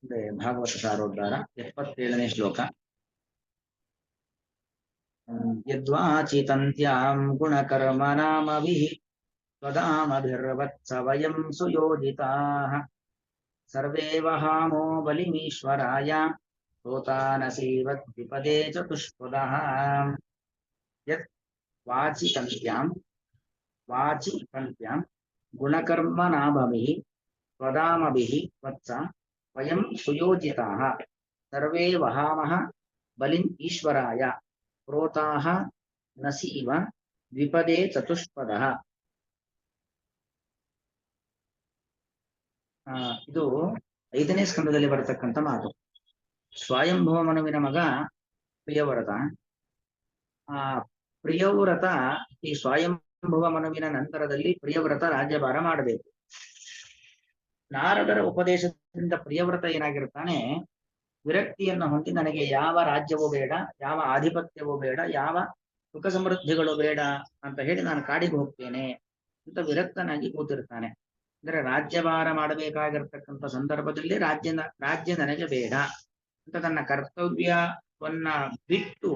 ಭಾಗವತ ಸಾರೋದ್ಧಾರ 77ನೇ ಶ್ಲೋಕ. ಯದ್ವಾಚಿತಂತ್ಯಾಂ ಗುಣಕರ್ಮನಾಮಭಿಃ ತ್ವದಾಮಭಿರ್ವತ್ಸ ವಯಂ ಸುಯೋಜಿತಾಃ ಸರ್ವೇ ವಹಾಮೋ ಬಲಿಮೀಶ್ವರಾಯ ಪ್ರೋತಾನಸೀವದ್ವಿಪದೇ ಚತುಷ್ಪದಃ. ಯತ್ ವಾಚಿತಂತ್ಯಾಂ ಗುಣಕರ್ಮನಾಮಭಿಃ ತ್ವದಾಮಭಿಃ ವತ್ಸ ವಯಂ ಸುಯೋಜಿತಾಃ ಸರ್ವೇ ವಹಾಮಃ ಬಲಿಂ ಈಶ್ವರಾಯ ಪ್ರೋತಾಃ ನಸಿ ಇವ ದ್ವಿಪದೇ ಚತುಷ್ಪದಃ. ಇದು 5ನೇ ಸ್ಕಂದದಲ್ಲಿ ಬರತಕ್ಕಂಥ ಮಾತು. ಸ್ವಯಂಭವ ಮನುವಿನ ಮಗ ಪ್ರಿಯವ್ರತ. ಪ್ರಿಯವ್ರತ ಈ ಸ್ವಯಂಭವ ಮನುವಿನ ನಂತರದಲ್ಲಿ ಪ್ರಿಯವ್ರತ ರಾಜ್ಯಭಾರ ಮಾಡಬೇಕು. ನಾರದರ ಉಪದೇಶದಿಂದ ಪ್ರಿಯವ್ರತ ಏನಾಗಿರ್ತಾನೆ, ವಿರಕ್ತಿಯನ್ನು ಹೊಂದಿ ನನಗೆ ಯಾವ ರಾಜ್ಯವೂ ಬೇಡ, ಯಾವ ಆಧಿಪತ್ಯವೂ ಬೇಡ, ಯಾವ ಸುಖ ಸಮೃದ್ಧಿಗಳು ಬೇಡ ಅಂತ ಹೇಳಿ ನಾನು ಕಾಡಿಗೆ ಹೋಗ್ತೇನೆ ಅಂತ ವಿರಕ್ತನಾಗಿ ಕೂತಿರ್ತಾನೆ. ಅಂದ್ರೆ ರಾಜ್ಯಭಾರ ಮಾಡಬೇಕಾಗಿರ್ತಕ್ಕಂಥ ಸಂದರ್ಭದಲ್ಲಿ ರಾಜ್ಯ ನನಗೆ ಬೇಡ ಅಂತ ತನ್ನ ಕರ್ತವ್ಯವನ್ನ ಬಿಟ್ಟು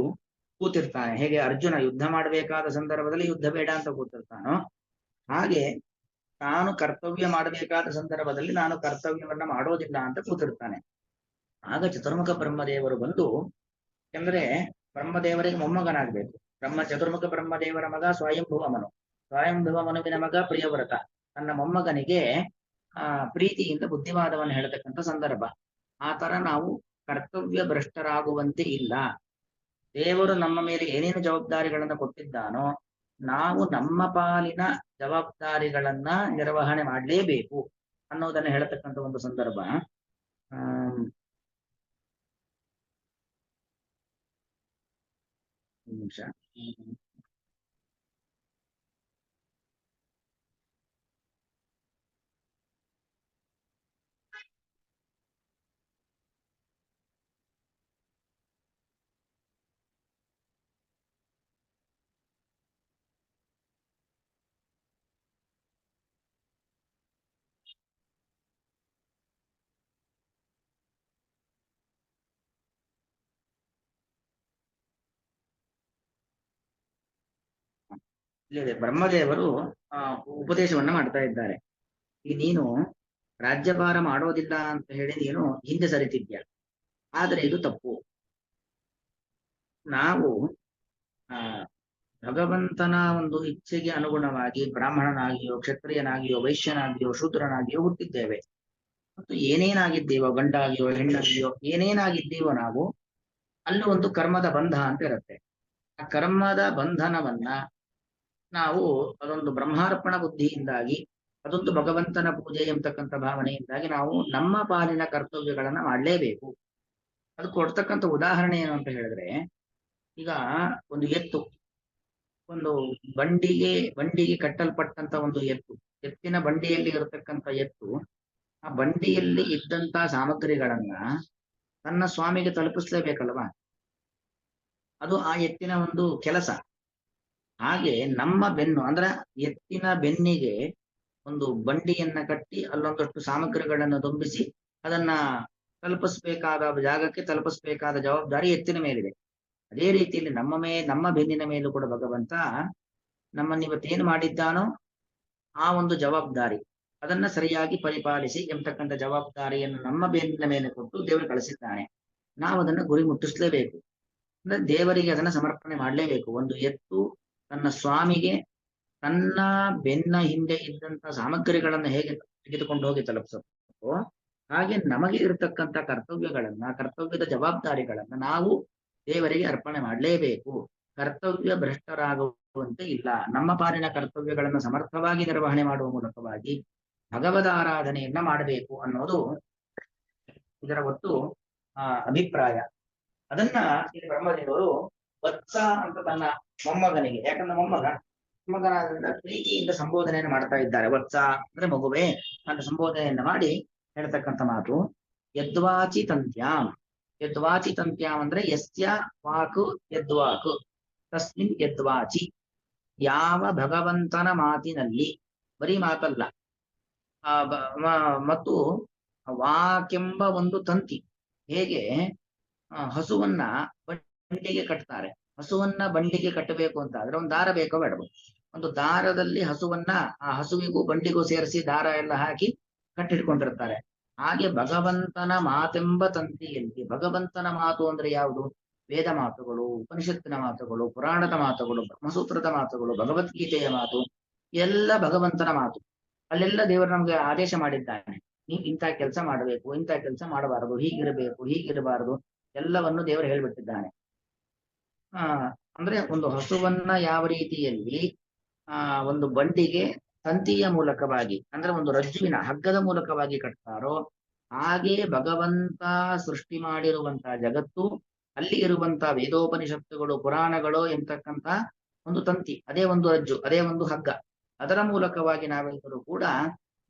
ಕೂತಿರ್ತಾನೆ. ಹೇಗೆ ಅರ್ಜುನ ಯುದ್ಧ ಮಾಡಬೇಕಾದ ಸಂದರ್ಭದಲ್ಲಿ ಯುದ್ಧ ಬೇಡ ಅಂತ ಕೂತಿರ್ತಾನೋ, ಹಾಗೆ ತಾನು ಕರ್ತವ್ಯ ಮಾಡಬೇಕಾದ ಸಂದರ್ಭದಲ್ಲಿ ನಾನು ಕರ್ತವ್ಯವನ್ನ ಮಾಡೋದಿಲ್ಲ ಅಂತ ಕೂತಿರ್ತಾನೆ. ಆಗ ಚತುರ್ಮುಖ ಬ್ರಹ್ಮದೇವರು ಬಂದು, ಯಾಕಂದ್ರೆ ಬ್ರಹ್ಮದೇವರಿಗೆ ಮೊಮ್ಮಗನಾಗ್ಬೇಕು. ಚತುರ್ಮುಖ ಬ್ರಹ್ಮದೇವರ ಮಗ ಸ್ವಯಂಭುವ ಮನು, ಸ್ವಯಂಭುವ ಮನುವಿನ ಮಗ ಪ್ರಿಯವ್ರತ. ತನ್ನ ಮೊಮ್ಮಗನಿಗೆ ಪ್ರೀತಿಯಿಂದ ಬುದ್ಧಿವಾದವನ್ನು ಹೇಳ್ತಕ್ಕಂಥ ಸಂದರ್ಭ. ಆ ತರ ನಾವು ಕರ್ತವ್ಯ ಭ್ರಷ್ಟರಾಗುವಂತೆ ಇಲ್ಲ. ದೇವರು ನಮ್ಮ ಮೇಲೆ ಏನೇನು ಜವಾಬ್ದಾರಿಗಳನ್ನ ಕೊಟ್ಟಿದ್ದಾನೋ ನಾವು ನಮ್ಮ ಪಾಲಿನ ಜವಾಬ್ದಾರಿಗಳನ್ನ ನಿರ್ವಹಣೆ ಮಾಡಲೇಬೇಕು ಅನ್ನೋದನ್ನ ಹೇಳ್ತಕ್ಕಂಥ ಒಂದು ಸಂದರ್ಭ. ನಿಮಿಷ. ಇಲ್ಲಿ ಬ್ರಹ್ಮದೇವರು ಉಪದೇಶವನ್ನ ಮಾಡ್ತಾ ಇದ್ದಾರೆ. ಈ ನೀನು ರಾಜ್ಯಭಾರ ಮಾಡೋದಿಲ್ಲ ಅಂತ ಹೇಳಿ ನೀನು ಹಿಂದೆ ಸರಿತಿದ್ಯಾ, ಆದ್ರೆ ಇದು ತಪ್ಪು. ನಾವು ಭಗವಂತನ ಒಂದು ಇಚ್ಛೆಗೆ ಅನುಗುಣವಾಗಿ ಬ್ರಾಹ್ಮಣನಾಗಿಯೋ, ಕ್ಷತ್ರಿಯನಾಗಿಯೋ, ವೈಶ್ಯನಾಗಿಯೋ, ಶೂದ್ರನಾಗಿಯೋ ಹುಟ್ಟಿದ್ದೇವೆ. ಮತ್ತು ಏನೇನಾಗಿದ್ದೀವೋ, ಗಂಡಾಗಿಯೋ ಹೆಣ್ಣಾಗಿಯೋ ಏನೇನಾಗಿದ್ದೀವೋ ನಾವು, ಅಲ್ಲಿ ಒಂದು ಕರ್ಮದ ಬಂಧ ಅಂತ ಇರುತ್ತೆ. ಆ ಕರ್ಮದ ಬಂಧನವನ್ನ ನಾವು ಅದೊಂದು ಬ್ರಹ್ಮಾರ್ಪಣ ಬುದ್ಧಿಯಿಂದಾಗಿ, ಅದೊಂದು ಭಗವಂತನ ಪೂಜೆ ಎಂಬತಕ್ಕಂಥ ಭಾವನೆಯಿಂದಾಗಿ ನಾವು ನಮ್ಮ ಪಾಲಿನ ಕರ್ತವ್ಯಗಳನ್ನ ಮಾಡಲೇಬೇಕು. ಅದು ಕೊಡ್ತಕ್ಕಂಥ ಉದಾಹರಣೆ ಏನು ಅಂತ ಹೇಳಿದ್ರೆ, ಈಗ ಒಂದು ಎತ್ತು, ಒಂದು ಬಂಡಿಗೆ ಕಟ್ಟಲ್ಪಟ್ಟಂತ ಒಂದು ಎತ್ತಿನ ಬಂಡಿಯಲ್ಲಿ ಇರತಕ್ಕಂಥ ಎತ್ತು, ಆ ಬಂಡಿಯಲ್ಲಿ ಇದ್ದಂತ ಸಾಮಗ್ರಿಗಳನ್ನ ತನ್ನ ಸ್ವಾಮಿಗೆ ತಲುಪಿಸ್ಲೇಬೇಕಲ್ವಾ? ಅದು ಆ ಎತ್ತಿನ ಒಂದು ಕೆಲಸ. ಹಾಗೆ ನಮ್ಮ ಬೆನ್ನು ಅಂದ್ರೆ ಎತ್ತಿನ ಬೆನ್ನಿಗೆ ಒಂದು ಬಂಡಿಯನ್ನ ಕಟ್ಟಿ ಅಲ್ಲೊಂದಷ್ಟು ಸಾಮಗ್ರಿಗಳನ್ನು ತುಂಬಿಸಿ ಅದನ್ನ ತಲುಪಿಸ್ಬೇಕಾದ ಜಾಗಕ್ಕೆ ತಲುಪಿಸ್ಬೇಕಾದ ಜವಾಬ್ದಾರಿ ಎತ್ತಿನ ಮೇಲಿದೆ. ಅದೇ ರೀತಿಯಲ್ಲಿ ನಮ್ಮ ಬೆನ್ನಿನ ಮೇಲೂ ಕೂಡ ಭಗವಂತ ನಮ್ಮನ್ನಿವತ್ತೇನು ಮಾಡಿದ್ದಾನೋ ಆ ಒಂದು ಜವಾಬ್ದಾರಿ, ಅದನ್ನ ಸರಿಯಾಗಿ ಪರಿಪಾಲಿಸಿ ಎಂಬತಕ್ಕಂಥ ಜವಾಬ್ದಾರಿಯನ್ನು ನಮ್ಮ ಬೆನ್ನಿನ ಮೇಲೆ ಕೊಟ್ಟು ದೇವರು ಕಳಿಸಿದ್ದಾನೆ. ನಾವು ಅದನ್ನ ಗುರಿ ಮುಟ್ಟಿಸ್ಲೇಬೇಕು. ಅಂದ್ರೆ ದೇವರಿಗೆ ಅದನ್ನ ಸಮರ್ಪಣೆ ಮಾಡಲೇಬೇಕು. ಒಂದು ಎತ್ತು ತನ್ನ ಸ್ವಾಮಿಗೆ ತನ್ನ ಬೆನ್ನ ಹಿಂದೆ ಇದ್ದಂತ ಸಾಮಗ್ರಿಗಳನ್ನ ಹೇಗೆ ತೆಗೆದುಕೊಂಡು ಹೋಗಿ ತಲುಪಿಸುತ್ತೋ, ಹಾಗೆ ನಮಗೆ ಇರತಕ್ಕಂಥ ಕರ್ತವ್ಯದ ಜವಾಬ್ದಾರಿಗಳನ್ನ ನಾವು ದೇವರಿಗೆ ಅರ್ಪಣೆ ಮಾಡಲೇಬೇಕು. ಕರ್ತವ್ಯ ಭ್ರಷ್ಟರಾಗುವಂತೆ ಇಲ್ಲ. ನಮ್ಮ ಪಾಲಿನ ಕರ್ತವ್ಯಗಳನ್ನು ಸಮರ್ಥವಾಗಿ ನಿರ್ವಹಣೆ ಮಾಡುವ ಮೂಲಕವಾಗಿ ಭಗವದ್ ಆರಾಧನೆಯನ್ನ ಮಾಡಬೇಕು ಅನ್ನೋದು ಇದರ ಒಟ್ಟು ಅಭಿಪ್ರಾಯ. ಅದನ್ನ ಇಲ್ಲಿ ಬ್ರಹ್ಮದೇವರು ವತ್ಸ ಅಂತ ತನ್ನ ಮೊಮ್ಮಗನಿಗೆ, ಯಾಕಂದ್ರೆ ಮೊಮ್ಮಗನಾದ್ರಿಂದ ಪ್ರೀತಿಯಿಂದ ಸಂಬೋಧನೆಯನ್ನು ಮಾಡ್ತಾ ಇದ್ದಾರೆ. ವತ್ಸ ಅಂದ್ರೆ ಮಗುವೆ ಅಂತ ಸಂಬೋಧನೆಯನ್ನ ಮಾಡಿ ಹೇಳ್ತಕ್ಕಂಥ ಮಾತು. ಯದ್ವಾಚಿ ತಂತ್ಯಾಂ ಅಂದ್ರೆ ಯಸ್ಯ ವಾಕು ಯದ್ವಾಕು ತಸ್ಮಿನ್ ಯದ್ವಾಚಿ. ಯಾವ ಭಗವಂತನ ಮಾತಿನಲ್ಲಿ, ಬರೀ ಮಾತಲ್ಲ, ಮತ್ತು ವಾಕೆಂಬ ಒಂದು ತಂತಿ. ಹೇಗೆ ಹಸುವನ್ನ ಬಂಡಿಗೆ ಕಟ್ತಾರೆ, ಹಸುವನ್ನ ಬಂಡಿಗೆ ಕಟ್ಟಬೇಕು ಅಂತ ಆದ್ರೆ ಒಂದು ದಾರ ಬೇಕೋ ಬೇಡವೋ? ಒಂದು ದಾರದಲ್ಲಿ ಹಸುವನ್ನ, ಆ ಹಸುವಿಗೂ ಬಂಡಿಗೂ ಸೇರಿಸಿ ದಾರ ಎಲ್ಲ ಹಾಕಿ ಕಟ್ಟಿಟ್ಕೊಂಡಿರ್ತಾರೆ. ಹಾಗೆ ಭಗವಂತನ ಮಾತೆಂಬ ತಂತಿಯಲ್ಲಿ, ಭಗವಂತನ ಮಾತು ಅಂದ್ರೆ ಯಾವುದು? ವೇದ ಮಾತುಗಳು, ಉಪನಿಷತ್ತಿನ ಮಾತುಗಳು, ಪುರಾಣದ ಮಾತುಗಳು, ಬ್ರಹ್ಮಸೂತ್ರದ ಮಾತುಗಳು, ಭಗವದ್ಗೀತೆಯ ಮಾತು, ಎಲ್ಲ ಭಗವಂತನ ಮಾತು. ಅಲ್ಲೆಲ್ಲ ದೇವರು ನಮ್ಗೆ ಆದೇಶ ಮಾಡಿದ್ದಾನೆ, ನೀವು ಇಂಥ ಕೆಲಸ ಮಾಡಬೇಕು, ಇಂಥ ಕೆಲಸ ಮಾಡಬಾರದು, ಹೀಗಿರಬೇಕು, ಹೀಗಿರಬಾರದು, ಎಲ್ಲವನ್ನು ದೇವರು ಹೇಳ್ಬಿಟ್ಟಿದ್ದಾನೆ. ಅಂದ್ರೆ ಒಂದು ಹಸುವನ್ನ ಯಾವ ರೀತಿಯಲ್ಲಿ ಒಂದು ಬಂಡಿಗೆ ತಂತಿಯ ಮೂಲಕವಾಗಿ, ಅಂದ್ರೆ ಒಂದು ರಜ್ಜುವಿನ ಹಗ್ಗದ ಮೂಲಕವಾಗಿ ಕಟ್ತಾರೋ, ಹಾಗೆ ಭಗವಂತ ಸೃಷ್ಟಿ ಮಾಡಿರುವಂತಹ ಜಗತ್ತು, ಅಲ್ಲಿ ಇರುವಂತಹ ವೇದೋಪನಿಷತ್ತುಗಳು, ಪುರಾಣಗಳು ಎಂತಕ್ಕಂತ ಒಂದು ತಂತಿ, ಅದೇ ಒಂದು ರಜ್ಜು, ಅದೇ ಒಂದು ಹಗ್ಗ. ಅದರ ಮೂಲಕವಾಗಿ ನಾವೆಲ್ಲರೂ ಕೂಡ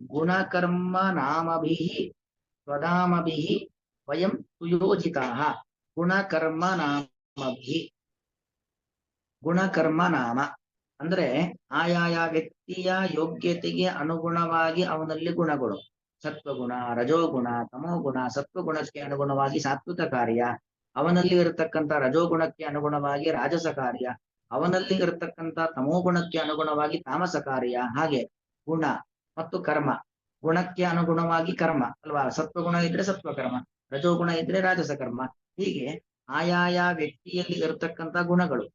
ಗುಣಕರ್ಮ ನಾಮಭಿಹಿ ಸ್ವಧಾಮಭಿಹಿ ವಯಂ ಸುಯೋಜಿತಾ. ಗುಣಕರ್ಮ ನಾಮಭಿಹಿ, ಗುಣಕರ್ಮ ನಾಮ ಅಂದ್ರೆ ಆಯಾಯ ವ್ಯಕ್ತಿಯ ಯೋಗ್ಯತೆಗೆ ಅನುಗುಣವಾಗಿ ಅವನಲ್ಲಿ ಗುಣಗಳು, ಸತ್ವಗುಣ, ರಜೋಗುಣ, ತಮೋಗುಣ. ಸತ್ವಗುಣಕ್ಕೆ ಅನುಗುಣವಾಗಿ ಸಾತ್ವಿಕ ಕಾರ್ಯ, ಅವನಲ್ಲಿ ಇರತಕ್ಕಂಥ ರಜೋಗುಣಕ್ಕೆ ಅನುಗುಣವಾಗಿ ರಾಜಸ ಕಾರ್ಯ, ಅವನಲ್ಲಿ ಇರತಕ್ಕಂಥ ತಮೋಗುಣಕ್ಕೆ ಅನುಗುಣವಾಗಿ ತಾಮಸ ಕಾರ್ಯ. ಹಾಗೆ ಗುಣ ಮತ್ತು ಕರ್ಮ, ಗುಣಕ್ಕೆ ಅನುಗುಣವಾಗಿ ಕರ್ಮ ಅಲ್ವಾ? ಸತ್ವಗುಣ ಇದ್ರೆ ಸತ್ವ ಕರ್ಮ, ರಜೋಗುಣ ಇದ್ರೆ ರಾಜಸ ಕರ್ಮ. ಹೀಗೆ ಆಯಾಯ ವ್ಯಕ್ತಿಯಲ್ಲಿ ಇರತಕ್ಕಂಥ ಗುಣಗಳು,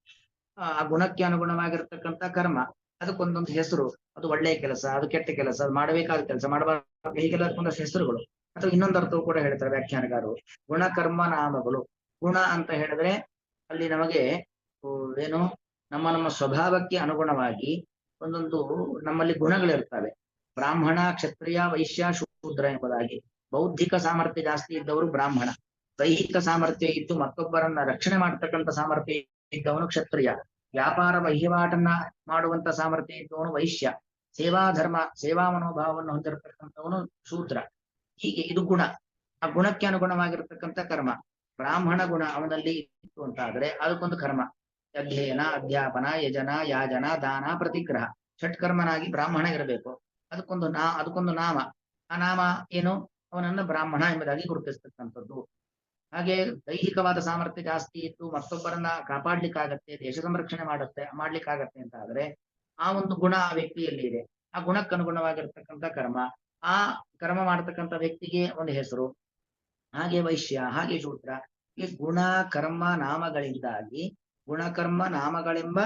ಆ ಗುಣಕ್ಕೆ ಅನುಗುಣವಾಗಿರ್ತಕ್ಕಂಥ ಕರ್ಮ, ಅದಕ್ಕೊಂದೊಂದು ಹೆಸರು. ಅದು ಒಳ್ಳೆಯ ಕೆಲಸ, ಅದು ಕೆಟ್ಟ ಕೆಲಸ, ಅದು ಮಾಡಬೇಕಾದ ಕೆಲಸ, ಮಾಡಬಾರ್ದು, ಹೀಗೆಲ್ಲ ಒಂದಷ್ಟು ಹೆಸರುಗಳು. ಅಥವಾ ಇನ್ನೊಂದು ಅರ್ಥವು ಕೂಡ ಹೇಳ್ತಾರೆ ವ್ಯಾಖ್ಯಾನಗಾರರು, ಗುಣಕರ್ಮ ನಾಮಗಳು. ಗುಣ ಅಂತ ಹೇಳಿದ್ರೆ ಅಲ್ಲಿ ನಮಗೆ ಏನು, ನಮ್ಮ ನಮ್ಮ ಸ್ವಭಾವಕ್ಕೆ ಅನುಗುಣವಾಗಿ ಒಂದೊಂದು ನಮ್ಮಲ್ಲಿ ಗುಣಗಳಿರ್ತವೆ. ಬ್ರಾಹ್ಮಣ, ಕ್ಷತ್ರಿಯ, ವೈಶ್ಯ, ಶೂದ್ರ ಎಂಬುದಾಗಿ. ಬೌದ್ಧಿಕ ಸಾಮರ್ಥ್ಯ ಜಾಸ್ತಿ ಇದ್ದವರು ಬ್ರಾಹ್ಮಣ, ದೈಹಿಕ ಸಾಮರ್ಥ್ಯ ಇದ್ದು ಮತ್ತೊಬ್ಬರನ್ನ ರಕ್ಷಣೆ ಮಾಡತಕ್ಕಂಥ ಸಾಮರ್ಥ್ಯ ಇದ್ದವನು ಕ್ಷತ್ರಿಯ, ವ್ಯಾಪಾರ ವಹಿವಾಟನ್ನ ಮಾಡುವಂತ ಸಾಮರ್ಥ್ಯ ಇದ್ದವನು ವೈಶ್ಯ, ಸೇವಾ ಧರ್ಮ, ಸೇವಾ ಮನೋಭಾವವನ್ನು ಹೊಂದಿರತಕ್ಕಂಥವನು ಶೂದ್ರ. ಹೀಗೆ ಇದು ಗುಣ. ಆ ಗುಣಕ್ಕೆ ಅನುಗುಣವಾಗಿರ್ತಕ್ಕಂಥ ಕರ್ಮ. ಬ್ರಾಹ್ಮಣ ಗುಣ ಅವನಲ್ಲಿ ಇತ್ತು ಅಂತ ಆದ್ರೆ ಅದಕ್ಕೊಂದು ಕರ್ಮ, ಅಧ್ಯಯನ, ಅಧ್ಯಾಪನ, ಯಜನ, ಯಾಜನ, ದಾನ, ಪ್ರತಿಗ್ರಹ. ಷಟ್ಕರ್ಮನಾಗಿ ಬ್ರಾಹ್ಮಣ ಇರಬೇಕು. ಅದಕ್ಕೊಂದು ನಾಮ. ಆ ನಾಮ ಏನು? ಅವನನ್ನ ಬ್ರಾಹ್ಮಣ ಎಂಬುದಾಗಿ ಗುರುತಿಸ್ತಕ್ಕಂಥದ್ದು. ಹಾಗೆ ದೈಹಿಕವಾದ ಸಾಮರ್ಥ್ಯ ಜಾಸ್ತಿ ಇದ್ದು ಮತ್ತೊಬ್ಬರನ್ನ ಕಾಪಾಡ್ಲಿಕ್ಕಾಗತ್ತೆ, ದೇಶ ಸಂರಕ್ಷಣೆ ಮಾಡ್ಲಿಕ್ಕಾಗತ್ತೆ ಅಂತ ಆದ್ರೆ ಆ ಒಂದು ಗುಣ ಆ ವ್ಯಕ್ತಿಯಲ್ಲಿ ಇದೆ. ಆ ಗುಣಕ್ಕನುಗುಣವಾಗಿರ್ತಕ್ಕಂಥ ಕರ್ಮ, ಆ ಕರ್ಮ ಮಾಡತಕ್ಕಂಥ ವ್ಯಕ್ತಿಗೆ ಒಂದು ಹೆಸರು. ಹಾಗೆ ವೈಶ್ಯ, ಹಾಗೆ ಶೂದ್ರ. ಈ ಗುಣ ಕರ್ಮ ನಾಮಗಳಿಂದಾಗಿ, ಗುಣಕರ್ಮ ನಾಮಗಳೆಂಬ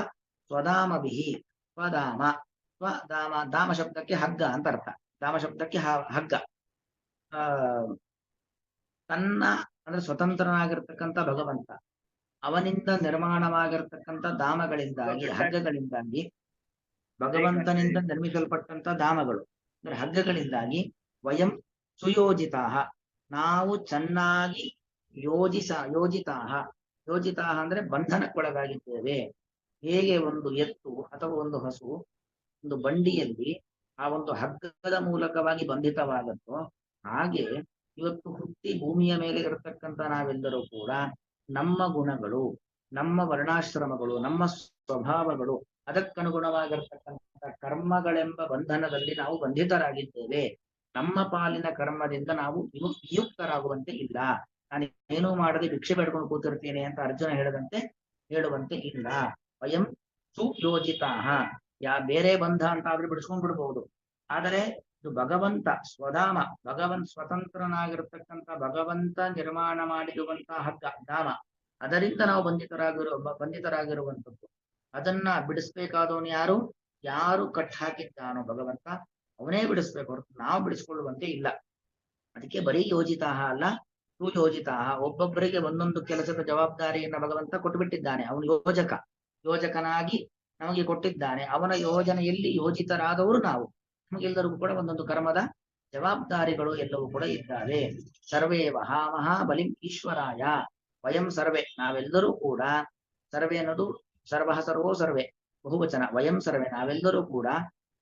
ಸ್ವಧಾಮಭಿಹಿ, ಸ್ವಧಾಮ, ಸ್ವಧಾಮ, ಧಾಮ ಶಬ್ದಕ್ಕೆ ಹಗ್ಗ ಅಂತ ಅರ್ಥ. ಧಾಮ ಶಬ್ದಕ್ಕೆ ಹಗ್ಗ. ತನ್ನ ಅಂದ್ರೆ ಸ್ವತಂತ್ರನಾಗಿರ್ತಕ್ಕಂಥ ಭಗವಂತ, ಅವನಿಂದ ನಿರ್ಮಾಣವಾಗಿರ್ತಕ್ಕಂಥ ಧಾಮಗಳಿಂದಾಗಿ, ಹಗ್ಗಗಳಿಂದಾಗಿ, ಭಗವಂತನಿಂದ ನಿರ್ಮಿಸಲ್ಪಟ್ಟಂತ ಧಾಮಗಳು ಅಂದ್ರೆ ಹಗ್ಗಗಳಿಂದಾಗಿ, ವಯಂ ಸುಯೋಜಿತಾ, ನಾವು ಚೆನ್ನಾಗಿ ಯೋಜಿತಾ ಅಂದ್ರೆ ಬಂಧನಕ್ಕೊಳಗಾಗಿದ್ದೇವೆ. ಹೇಗೆ ಒಂದು ಎತ್ತು ಅಥವಾ ಒಂದು ಹಸು ಒಂದು ಬಂಡಿಯಲ್ಲಿ ಆ ಒಂದು ಹಗ್ಗದ ಮೂಲಕವಾಗಿ ಬಂಧಿತವಾಗತ್ತೋ, ಹಾಗೆ ಇವತ್ತು ಹುಟ್ಟಿ ಭೂಮಿಯ ಮೇಲೆ ಇರತಕ್ಕಂಥ ನಾವೆಲ್ಲರೂ ಕೂಡ ನಮ್ಮ ಗುಣಗಳು, ನಮ್ಮ ವರ್ಣಾಶ್ರಮಗಳು, ನಮ್ಮ ಸ್ವಭಾವಗಳು, ಅದಕ್ಕನುಗುಣವಾಗಿರ್ತಕ್ಕಂಥ ಕರ್ಮಗಳೆಂಬ ಬಂಧನದಲ್ಲಿ ನಾವು ಬಂಧಿತರಾಗಿದ್ದೇವೆ. ನಮ್ಮ ಪಾಲಿನ ಕರ್ಮದಿಂದ ನಾವು ವಿಯುಕ್ತರಾಗುವಂತೆ ಇಲ್ಲ. ನಾನು ಏನೂ ಮಾಡದೆ ಭಿಕ್ಷೆ ಬೇಡ್ಕೊಂಡು ಕೂತಿರ್ತೇನೆ ಅಂತ ಅರ್ಜುನ ಹೇಳುವಂತೆ ಇಲ್ಲ. ವಯಂ ಸುಯೋಜಿತಾ. ಬೇರೆ ಬಂಧ ಅಂತ ಆದ್ರೆ ಬಿಡಿಸ್ಕೊಂಡ್ ಬಿಡ್ಬಹುದು, ಆದರೆ ಇದು ಭಗವಂತ ಸ್ವಧಾಮ, ಸ್ವತಂತ್ರನಾಗಿರ್ತಕ್ಕಂಥ ಭಗವಂತ ನಿರ್ಮಾಣ ಮಾಡಿರುವಂತಹ ಹಗ್ಗ, ಧಾಮ, ಅದರಿಂದ ನಾವು ಬಂಧಿತರಾಗಿರುವಂಥದ್ದು. ಅದನ್ನ ಬಿಡಿಸ್ಬೇಕಾದವನು ಯಾರು ಕಟ್ ಹಾಕಿದ್ದಾನೋ ಭಗವಂತ, ಅವನೇ ಬಿಡಿಸ್ಬೇಕು ಹೊರತು ನಾವು ಬಿಡಿಸ್ಕೊಳ್ಳುವಂತೆ ಇಲ್ಲ. ಅದಕ್ಕೆ ಬರೀ ಯೋಜಿತಾ ಅಲ್ಲ, ಸುಯೋಜಿತಾ. ಒಬ್ಬೊಬ್ಬರಿಗೆ ಒಂದೊಂದು ಕೆಲಸದ ಜವಾಬ್ದಾರಿಯನ್ನ ಭಗವಂತ ಕೊಟ್ಟುಬಿಟ್ಟಿದ್ದಾನೆ. ಅವನು ಯೋಜಕನಾಗಿ ನಮಗೆ ಕೊಟ್ಟಿದ್ದಾನೆ. ಅವನ ಯೋಜನೆಯಲ್ಲಿ ಯೋಜಿತರಾದವರು ನಾವು. ನಮಗೆಲ್ಲರಿಗೂ ಕೂಡ ಒಂದೊಂದು ಕರ್ಮದ ಜವಾಬ್ದಾರಿಗಳು ಎಲ್ಲವೂ ಕೂಡ ಇದ್ದಾವೆ. ಸರ್ವೇ ವಹಾಮಹ ಬಲಿಂ ಈಶ್ವರಾಯ. ವಯಂ ಸರ್ವೇ, ನಾವೆಲ್ಲರೂ ಕೂಡ, ಸರ್ವೇ ಅನ್ನೋದು ಸರ್ವಃ ಸರ್ವೋ ಸರ್ವೇ ಬಹುವಚನ, ವಯಂ ಸರ್ವೇ ನಾವೆಲ್ಲರೂ ಕೂಡ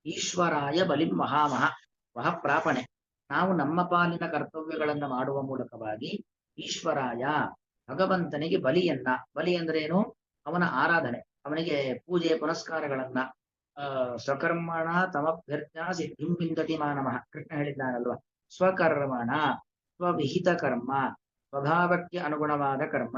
ಈಶ್ವರಾಯ ಬಲಿಂ ಮಹಾಮಹ, ವಹ ಪ್ರಾಪಣೆ, ನಾವು ನಮ್ಮ ಪಾಲಿನ ಕರ್ತವ್ಯಗಳನ್ನ ಮಾಡುವ ಮೂಲಕವಾಗಿ ಈಶ್ವರಾಯ ಭಗವಂತನಿಗೆ ಬಲಿ ಅಂದ್ರೆ ಏನು? ಅವನ ಆರಾಧನೆ, ಅವನಿಗೆ ಪೂಜೆ ಪುನಸ್ಕಾರಗಳನ್ನ ಸ್ವಕರ್ಮಣ ತಮಭ್ಯರ್ಥ ಸಿದ್ಧಿಂ ವಿಂದತಿ ಮಾನವಃ, ಕೃಷ್ಣ ಹೇಳಿದ್ದಾನಲ್ವಾ, ಸ್ವಕರ್ಮಣ ಸ್ವವಿಹಿತ ಕರ್ಮ ಸ್ವಭಾವಕ್ಕೆ ಅನುಗುಣವಾದ ಕರ್ಮ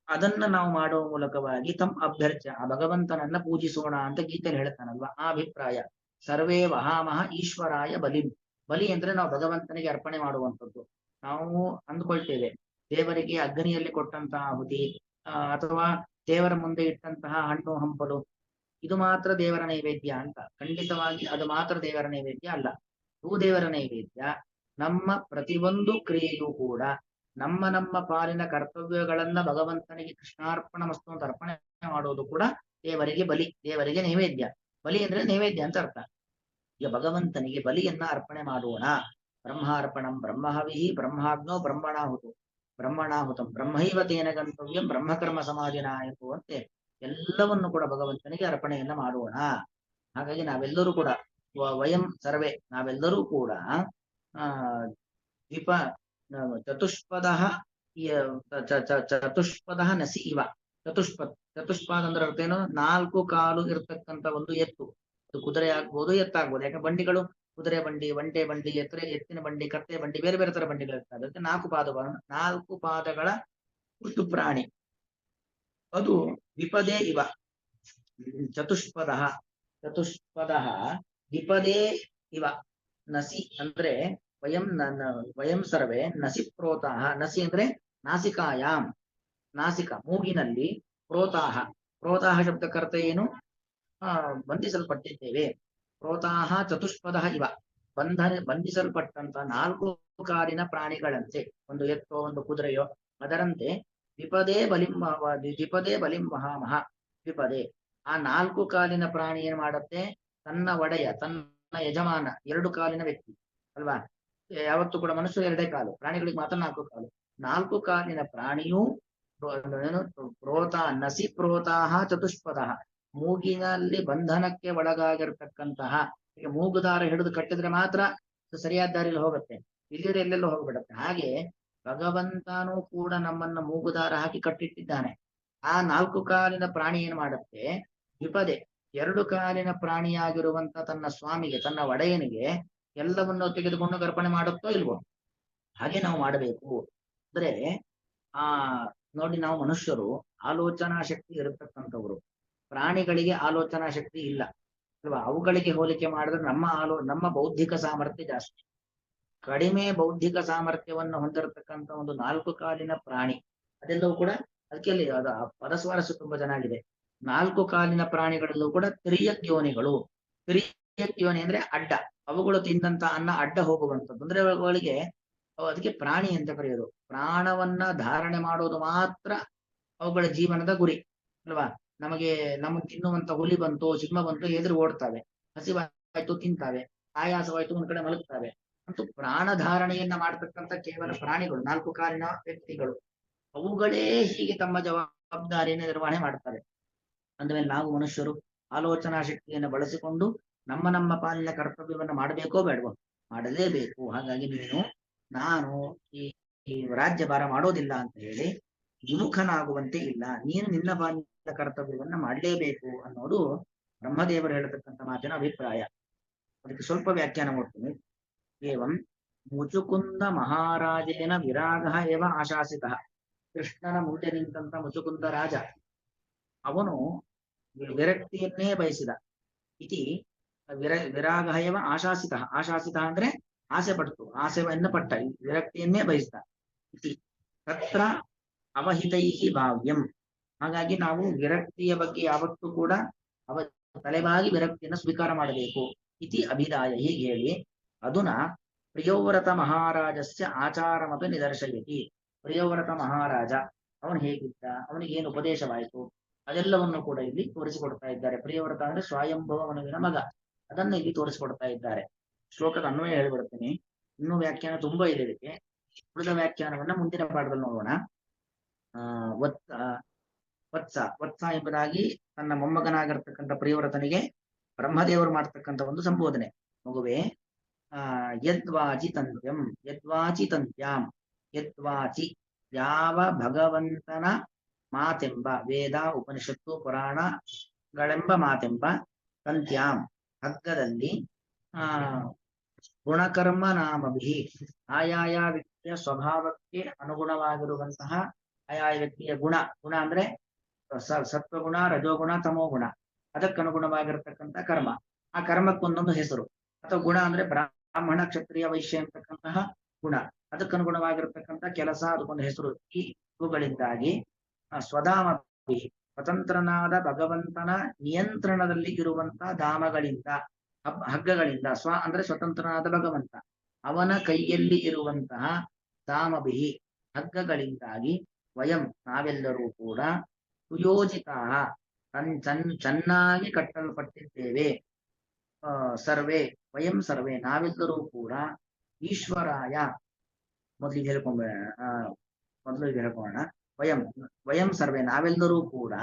ಅದನ್ನ ನಾವು ಮಾಡುವ ಮೂಲಕವಾಗಿ ತಮ್ ಅಭ್ಯರ್ಚ್ಯ ಆ ಭಗವಂತನನ್ನ ಪೂಜಿಸೋಣ ಅಂತ ಗೀತೆಯಲ್ಲಿ ಹೇಳ್ತಾನಲ್ವಾ ಆ ಅಭಿಪ್ರಾಯ. ಸರ್ವೇ ವಹಾಮಹ ಈಶ್ವರಾಯ ಬಲಿ. ಬಲಿ ಅಂದ್ರೆ ನಾವು ಭಗವಂತನಿಗೆ ಅರ್ಪಣೆ ಮಾಡುವಂಥದ್ದು. ನಾವು ಅಂದ್ಕೊಳ್ತೇವೆ ದೇವರಿಗೆ ಅಗ್ನಿಯಲ್ಲಿ ಕೊಟ್ಟಂತಹ ಆಹುತಿ ಅಥವಾ ದೇವರ ಮುಂದೆ ಇಟ್ಟಂತಹ ಹಣ್ಣು ಹಂಪಲು ಇದು ಮಾತ್ರ ದೇವರ ನೈವೇದ್ಯ ಅಂತ. ಖಂಡಿತವಾಗಿ ಅದು ಮಾತ್ರ ದೇವರ ನೈವೇದ್ಯ ಅಲ್ಲ. ದೇವರ ನೈವೇದ್ಯ ನಮ್ಮ ಪ್ರತಿಯೊಂದು ಕ್ರಿಯೆಯೂ ಕೂಡ ನಮ್ಮ ನಮ್ಮ ಪಾಲಿನ ಕರ್ತವ್ಯಗಳನ್ನ ಭಗವಂತನಿಗೆ ಕೃಷ್ಣಾರ್ಪಣ ಮಸ್ತು ಅಂತ ಅರ್ಪಣೆ ಮಾಡೋದು ಕೂಡ ದೇವರಿಗೆ ಬಲಿ, ದೇವರಿಗೆ ನೈವೇದ್ಯ. ಬಲಿ ಅಂದ್ರೆ ನೈವೇದ್ಯ ಅಂತ ಅರ್ಥ. ಈಗ ಭಗವಂತನಿಗೆ ಬಲಿಯನ್ನ ಅರ್ಪಣೆ ಮಾಡೋಣ. ಬ್ರಹ್ಮಾರ್ಪಣಂ ಬ್ರಹ್ಮಹವಿ ಬ್ರಹ್ಮಾಗ್ನೋ ಬ್ರಹ್ಮಣಾಹುತು ಬ್ರಹ್ಮಣಾಹುತಂ ಬ್ರಹ್ಮೈವ ತೇನ ಗಂತವ್ಯಂ ಬ್ರಹ್ಮಕರ್ಮ ಸಮಾಧಿನಾಯಕು ಅಂತೆ ಎಲ್ಲವನ್ನು ಕೂಡ ಭಗವಂತನಿಗೆ ಅರ್ಪಣೆಯನ್ನ ಮಾಡೋಣ. ಹಾಗಾಗಿ ನಾವೆಲ್ಲರೂ ಕೂಡ ವಯಂ ಸರ್ವೇ ನಾವೆಲ್ಲರೂ ಕೂಡ ದ್ವಿಪ ಚತುಷ್ಪದ ಚತುಷ್ಪದ ನಸಿ ಇವ. ಚತುಷ್ಪಾದ ಅಂದ್ರೆ ಅರ್ಥ ಏನು? 4 ಕಾಲು ಇರ್ತಕ್ಕಂಥ ಒಂದು ಎತ್ತು. ಅದು ಕುದುರೆ ಆಗ್ಬೋದು, ಎತ್ತಾಗ್ಬೋದು. ಯಾಕಂದ್ರೆ ಬಂಡಿಗಳು ಕುದುರೆ ಬಂಡಿ, ಒಂಟೆ ಬಂಡಿ, ಎತ್ತಿನ ಬಂಡಿ, ಕತ್ತೆ ಬಂಡಿ, ಬೇರೆ ಬೇರೆ ತರ ಬಂಡಿಗಳು ಇರ್ತವೆ. ಅದಕ್ಕೆ 4 ಪಾದಗಳ ಒಂದು ಪ್ರಾಣಿ ಅದು ವಿಪದೇ ಇವ. ಚತುಷ್ಪದ ವಿಪದೇ ಇವ. ನಸಿ ಅಂದ್ರೆ ವಯಂ ಸರ್ವೇ ನಸಿ ಪ್ರೋತಾಹ. ನಸಿ ಅಂದ್ರೆ ನಾಸಿಕಾಯಾಮ್, ನಾಸಿಕ ಮೂಗಿನಲ್ಲಿ, ಪ್ರೋತಾಹ ಶಬ್ದಕ್ಕರ್ಥ ಏನು? ಬಂಧಿಸಲ್ಪಟ್ಟಿದ್ದೇವೆ. ಪ್ರೋತಾಹ ಚತುಷ್ಪದ ಇವ. ಬಂಧಿಸಲ್ಪಟ್ಟಂತ 4 ಕಾಲಿನ ಪ್ರಾಣಿಗಳಂತೆ, ಒಂದು ಎತ್ತೋ ಒಂದು ಕುದುರೆಯೋ ಅದರಂತೆ ವಿಪದೇ ಬಲಿಂ ಮಹಾಮಹ. ವಿಪದೇ ಆ 4 ಕಾಲಿನ ಪ್ರಾಣಿ ಏನ್ ಮಾಡತ್ತೆ? ತನ್ನ ಒಡೆಯ, ತನ್ನ ಯಜಮಾನ, 2 ಕಾಲಿನ ವ್ಯಕ್ತಿ ಅಲ್ವಾ? ಯಾವತ್ತೂ ಕೂಡ ಮನುಷ್ಯರು 2 ಕಾಲು, ಪ್ರಾಣಿಗಳಿಗೆ ಮಾತ್ರ 4 ಕಾಲು. 4 ಕಾಲಿನ ಪ್ರಾಣಿಯೂ ನಸಿ ಪ್ರೋತಾಹ ಚತುಷ್ಪದ, ಮೂಗಿನಲ್ಲಿ ಬಂಧನಕ್ಕೆ ಒಳಗಾಗಿರ್ತಕ್ಕಂತಹ. ಈಗ ಮೂಗುದಾರ ಹಿಡಿದು ಕಟ್ಟಿದ್ರೆ ಮಾತ್ರ ಸರಿಯಾದ ದಾರಿಯಲ್ಲಿ ಹೋಗುತ್ತೆ, ಇಲ್ಲಿದ್ರೆ ಎಲ್ಲೆಲ್ಲೋ ಹೋಗ್ಬಿಡತ್ತೆ. ಹಾಗೆ ಭಗವಂತನೂ ಕೂಡ ನಮ್ಮನ್ನ ಮೂಗುದಾರ ಹಾಕಿ ಕಟ್ಟಿಟ್ಟಿದ್ದಾನೆ. ಆ 4 ಕಾಲಿನ ಪ್ರಾಣಿ ಏನ್ ಮಾಡುತ್ತೆ? ವಿಪದೆ 2 ಕಾಲಿನ ಪ್ರಾಣಿಯಾಗಿರುವಂತ ತನ್ನ ಸ್ವಾಮಿಗೆ, ತನ್ನ ಒಡೆಯನಿಗೆ ಎಲ್ಲವನ್ನು ತೆಗೆದುಕೊಂಡು ಅರ್ಪಣೆ ಮಾಡುತ್ತೋ ಇಲ್ವೋ? ಹಾಗೆ ನಾವು ಮಾಡಬೇಕು. ಅಂದ್ರೆ ನೋಡಿ, ನಾವು ಮನುಷ್ಯರು ಆಲೋಚನಾ ಶಕ್ತಿ ಇರತಕ್ಕಂಥವ್ರು. ಪ್ರಾಣಿಗಳಿಗೆ ಆಲೋಚನಾ ಶಕ್ತಿ ಇಲ್ಲ ಅಲ್ವಾ? ಅವುಗಳಿಗೆ ಹೋಲಿಕೆ ಮಾಡಿದ್ರೆ ನಮ್ಮ ಬೌದ್ಧಿಕ ಸಾಮರ್ಥ್ಯ ಜಾಸ್ತಿ. ಕಡಿಮೆ ಬೌದ್ಧಿಕ ಸಾಮರ್ಥ್ಯವನ್ನು ಹೊಂದಿರತಕ್ಕಂಥ ಒಂದು 4 ಕಾಲಿನ ಪ್ರಾಣಿ ಅದೆಲ್ಲವೂ ಕೂಡ ಅದಕ್ಕೆ ಅದು ಪದಸ್ವಾರಸ್ಯ ತುಂಬಾ ಚೆನ್ನಾಗಿದೆ. 4 ಕಾಲಿನ ಪ್ರಾಣಿಗಳಲ್ಲೂ ಕೂಡ ತಿರ್ಯಕ್ ಯೋನಿಗಳು. ತಿರ್ಯಕ್ ಯೋನಿ ಅಂದ್ರೆ ಅಡ್ಡ, ಅವುಗಳು ತಿಂದಂತ ಅನ್ನ ಅಡ್ಡ ಹೋಗುವಂಥದ್ದು. ಅಂದ್ರೆ ಅವುಗಳಿಗೆ ಅದಕ್ಕೆ ಪ್ರಾಣಿ ಅಂತ ಕರೆಯೋದು. ಪ್ರಾಣವನ್ನ ಧಾರಣೆ ಮಾಡೋದು ಮಾತ್ರ ಅವುಗಳ ಜೀವನದ ಗುರಿ ಅಲ್ವಾ? ನಮಗೆ ತಿನ್ನುವಂತ ಹುಲಿ ಬಂತು, ಸಿಂಹ ಬಂತು, ಎದುರು ಓಡ್ತಾವೆ. ಹಸಿವಾಯ್ತು ತಿಂತಾವೆ, ಆಯಾಸವಾಯ್ತು ಒಂದ್ ಕಡೆ ಮಲಗ್ತಾವೆ. ಅಂತೂ ಪ್ರಾಣ ಧಾರಣೆಯನ್ನ ಮಾಡ್ತಕ್ಕಂಥ ಕೇವಲ ಪ್ರಾಣಿಗಳು, 4 ಕಾಲಿನ ವ್ಯಕ್ತಿಗಳು. ಅವುಗಳೇ ಹೀಗೆ ತಮ್ಮ ಜವಾಬ್ದಾರಿಯನ್ನು ನಿರ್ವಹಣೆ ಮಾಡ್ತಾರೆ. ಅಂದಮೇಲೆ ನಾವು ಮನುಷ್ಯರು ಆಲೋಚನಾ ಶಕ್ತಿಯನ್ನು ಬಳಸಿಕೊಂಡು ನಮ್ಮ ಪಾಲಿನ ಕರ್ತವ್ಯವನ್ನು ಮಾಡಬೇಕೋ ಬೇಡವೋ? ಮಾಡಲೇಬೇಕು. ಹಾಗಾಗಿ ನಾನು ಈ ರಾಜ್ಯಭಾರ ಮಾಡೋದಿಲ್ಲ ಅಂತ ಹೇಳಿ ವಿಮುಖನಾಗುವಂತೆ ಇಲ್ಲ. ನೀನು ನಿನ್ನ ಪಾಲಿನ ಕರ್ತವ್ಯವನ್ನ ಮಾಡಲೇಬೇಕು ಅನ್ನೋದು ಬ್ರಹ್ಮದೇವರು ಹೇಳತಕ್ಕಂಥ ಮಾತಿನ ಅಭಿಪ್ರಾಯ. ಅದಕ್ಕೆ ಸ್ವಲ್ಪ ವ್ಯಾಖ್ಯಾನ ಮಾಡ್ತೀನಿ. ಏವಂ ಮುಚುಕುಂದ ಮಹಾರಾಜೇನ ವಿರಾಗ ಏವ ಆಶಾಸಿತ. ಕೃಷ್ಣನ ಮುಂದೆ ನಿಂತಂತ ಮುಚುಕುಂದ ರಾಜ ಅವನು ವಿರಕ್ತಿಯನ್ನೇ ಬಯಸಿದ. ಇತಿ ವಿರಾಗ ಏವ ಆಶಾಸಿತ. ಆಶಾಸಿತ ಅಂದ್ರೆ ಆಸೆ ಪಡ್ತು, ಆಸೆಯನ್ನು ಪಟ್ಟ, ವಿರಕ್ತಿಯನ್ನೇ ಬಯಸಿದ. ಇತಿ ತತ್ರ ಅವಹಿತೈಹಿ ಭಾವ್ಯಂ. ಹಾಗಾಗಿ ನಾವು ವಿರಕ್ತಿಯ ಬಗ್ಗೆ ಯಾವತ್ತೂ ಕೂಡ ತಲೆಬಾಗಿ ವಿರಕ್ತಿಯನ್ನು ಸ್ವೀಕಾರ ಮಾಡಬೇಕು. ಇತಿ ಅಭಿದಾಯ. ಹೀಗೆ ಹೇಳಿ ಅದುನ ಪ್ರಿಯೋವ್ರತ ಮಹಾರಾಜಸ್ಯ ಆಚಾರಮಪಿ ನಿದರ್ಶಯತಿ. ಪ್ರಿಯೋವ್ರತ ಮಹಾರಾಜ ಅವನು ಹೇಗಿದ್ದ, ಅವನಿಗೇನು ಉಪದೇಶವಾಯಿತು ಅದೆಲ್ಲವನ್ನು ಕೂಡ ಇಲ್ಲಿ ತೋರಿಸಿಕೊಡ್ತಾ ಇದ್ದಾರೆ. ಪ್ರಿಯವ್ರತ ಅಂದ್ರೆ ಸ್ವಯಂಭವ ಮನುವಿನ ಮಗ, ಅದನ್ನ ಇಲ್ಲಿ ತೋರಿಸಿಕೊಡ್ತಾ ಇದ್ದಾರೆ. ಶ್ಲೋಕದ ಅನ್ವಯ ಹೇಳಿಬಿಡ್ತೀನಿ. ಇನ್ನೂ ವ್ಯಾಖ್ಯಾನ ತುಂಬಾ ಇದೆ ಇದಕ್ಕೆ. ಉಳಿದ ವ್ಯಾಖ್ಯಾನವನ್ನ ಮುಂದಿನ ಪಾಠದಲ್ಲಿ ನೋಡೋಣ. ವತ್ಸ ಎಂಬುದಾಗಿ ತನ್ನ ಮೊಮ್ಮಗನಾಗಿರ್ತಕ್ಕಂಥ ಪ್ರಿಯವ್ರತನಿಗೆ ಬ್ರಹ್ಮದೇವರು ಮಾಡ್ತಕ್ಕಂಥ ಒಂದು ಸಂಬೋಧನೆ. ಮಗುವೆ, ಯದ್ವಾಚಿ ತಂತ್ಯಾಂ ಯದ್ವಾಚಿ ಯಾವ ಭಗವಂತನ ಮಾತೆಂಬ, ವೇದ ಉಪನಿಷತ್ತು ಪುರಾಣಗಳೆಂಬ ಮಾತೆಂಬ ತಂತ್ಯಾಂ ಹಗ್ಗದಲ್ಲಿ ಗುಣಕರ್ಮ ನಾಮಭಿ ಆಯಾಯ ವ್ಯಕ್ತಿಯ ಸ್ವಭಾವಕ್ಕೆ ಅನುಗುಣವಾಗಿರುವಂತಹ ಆಯಾಯ ವ್ಯಕ್ತಿಯ ಗುಣ ಅಂದ್ರೆ ಸತ್ವಗುಣ, ರಜೋಗುಣ, ತಮೋಗುಣ, ಅದಕ್ಕನುಗುಣವಾಗಿರತಕ್ಕಂಥ ಕರ್ಮ. ಆ ಕರ್ಮಕ್ಕೊಂದೊಂದು ಹೆಸರು. ಅಥವಾ ಗುಣ ಅಂದ್ರೆ ಬ್ರಾಹ್ಮಣ, ಕ್ಷತ್ರಿಯ, ವೈಶ್ಯ ಅಂತಕ್ಕಂತಹ ಗುಣ, ಅದಕ್ಕನುಗುಣವಾಗಿರತಕ್ಕಂಥ ಕೆಲಸ, ಅದಕ್ಕೊಂದು ಹೆಸರು. ಈ ಇವುಗಳಿಂದಾಗಿ ಸ್ವಧಾಮಭಿ ಸ್ವತಂತ್ರನಾದ ಭಗವಂತನ ನಿಯಂತ್ರಣದಲ್ಲಿ ಇರುವಂತಹ ಧಾಮಗಳಿಂದ, ಹಗ್ಗಗಳಿಂದ, ಅಂದ್ರೆ ಸ್ವತಂತ್ರನಾದ ಭಗವಂತ ಅವನ ಕೈಯಲ್ಲಿ ಇರುವಂತಹ ಧಾಮಭಿ ಹಗ್ಗಗಳಿಂದಾಗಿ ವಯಂ ನಾವೆಲ್ಲರೂ ಕೂಡ ಸುಯೋಜಿತ ಚೆನ್ನಾಗಿ ಕಟ್ಟಲ್ಪಟ್ಟಿದ್ದೇವೆ. ಸರ್ವೇ ವಯಂ ಸರ್ವೇ ನಾವೆಲ್ಲರೂ ಕೂಡ ಈಶ್ವರಾಯ ಮೊದಲಿಗೆ ಹೇಳ್ಕೊಳ್ಳೋಣ. ವಯಂ ಸರ್ವೇ ನಾವೆಲ್ಲರೂ ಕೂಡ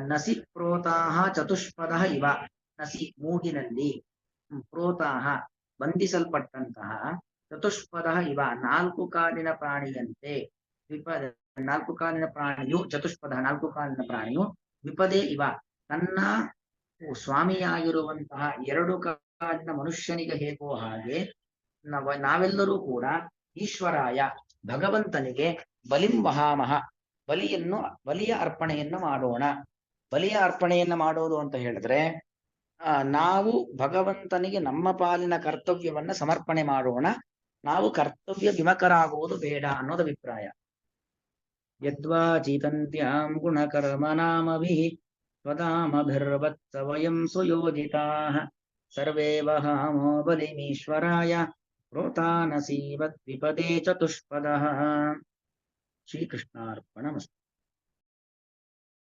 ನಸಿ ಪ್ರೋತಾಹ ಚತುಷ್ಪದ ಇವ ನಸಿ ಮೂಗಿನಲ್ಲಿ, ಪ್ರೋತಾಹ ಬಂಧಿಸಲ್ಪಟ್ಟಂತಹ, ಚತುಷ್ಪದ ಇವ ನಾಲ್ಕು ಕಾಲಿನ ಪ್ರಾಣಿಯಂತೆ, ನಾಲ್ಕು ಕಾಲಿನ ಪ್ರಾಣಿಯು ಚತುಷ್ಪದ ನಾಲ್ಕು ಕಾಲಿನ ಪ್ರಾಣಿಯು ವಿಪದೇ ಇವ ತನ್ನ ಸ್ವಾಮಿಯಾಗಿರುವಂತಹ ಎರಡು ಕಾಲಿನ ಮನುಷ್ಯನಿಗೆ ಹೇಗೋ ಹಾಗೆ ನಾವೆಲ್ಲರೂ ಕೂಡ ಈಶ್ವರಾಯ ಭಗವಂತನಿಗೆ ಬಲಿಂ ವಹಾಮಹ ಬಲಿಯ ಅರ್ಪಣೆಯನ್ನು ಮಾಡೋಣ. ಬಲಿಯ ಅರ್ಪಣೆಯನ್ನು ಮಾಡೋದು ಅಂತ ಹೇಳಿದ್ರೆ ನಾವು ಭಗವಂತನಿಗೆ ನಮ್ಮ ಪಾಲಿನ ಕರ್ತವ್ಯವನ್ನ ಸಮರ್ಪಣೆ ಮಾಡೋಣ. ನಾವು ಕರ್ತವ್ಯ ವಿಮುಖರಾಗುವುದು ಬೇಡ ಅನ್ನೋದು ಅಭಿಪ್ರಾಯ. ಯದ್ವಾ ಚೀತಂತ್ಯಾಂ ಗುಣಕರ್ಮ ನಾಮಭಿ ಸ್ವಧಾಮಭಿರ್ವತ್ಸ ವಯಂ ಸುಯೋಜಿತಾಃ ಸರ್ವೇ ವಹಾಮೋ ಬಲಿಮೀಶ್ವರಾಯ ಪ್ರೋತಾನಸೀವತ್ ವಿಪದೇ ಚತುಷ್ಪದಃ. ಶ್ರೀಕೃಷ್ಣಾರ್ಪಣಮಸ್ತು.